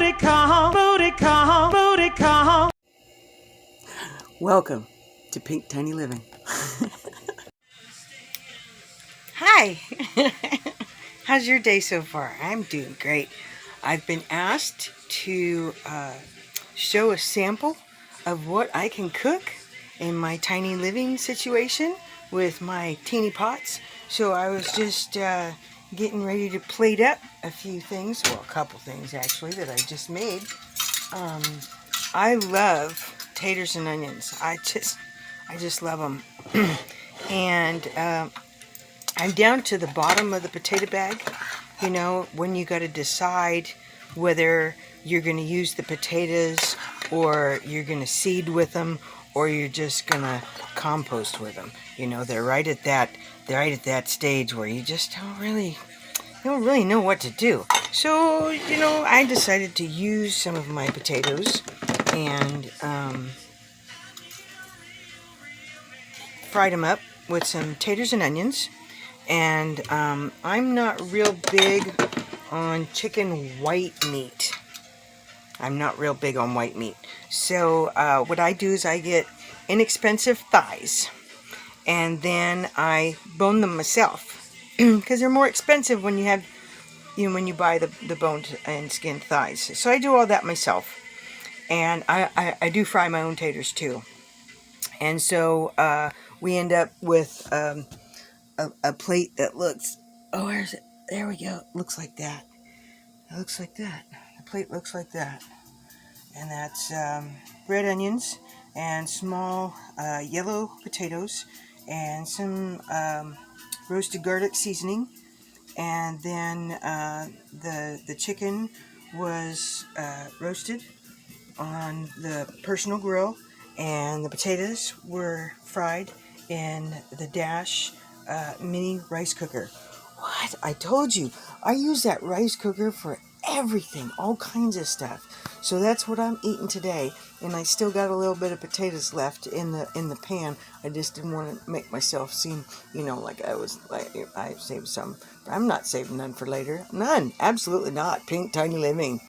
booty call, booty call, booty call. Welcome to Pink Tiny Living. Hi! How's your day so far? I'm doing great. I've been asked to show a sample of what I can cook in my tiny living situation with my teeny pots. So I was just getting ready to plate up a few things, well, a couple things actually that I just made. I love taters and onions. I just love them. And I'm down to the bottom of the potato bag. You know, when you got to decide whether you're going to use the potatoes or you're going to seed with them or you're just going to compost with them. You know, they're right at that stage where you just don't really know what to do. So, you know, I decided to use some of my potatoes and fried them up with some taters and onions. And I'm not real big on chicken white meat. I'm not real big on white meat. So what I do is I get inexpensive thighs, and then I bone them myself because they're more expensive when you have, when you buy the boned and skinned thighs. So I do all that myself, and I do fry my own taters too. And so we end up with a plate that looks, oh, where's it? There we go. It looks like that. It looks like that. The plate looks like that. And that's red onions and small yellow potatoes and some roasted garlic seasoning. And then the chicken was roasted on the personal grill, and the potatoes were fried in the Dash mini rice cooker. What? I told you, I use that rice cooker for everything, all kinds of stuff. So that's what I'm eating today, and I still got a little bit of potatoes left in the pan. I just didn't want to make myself seem, like I saved some. But I'm not saving none for later. None. Absolutely not. Pink Tiny Living.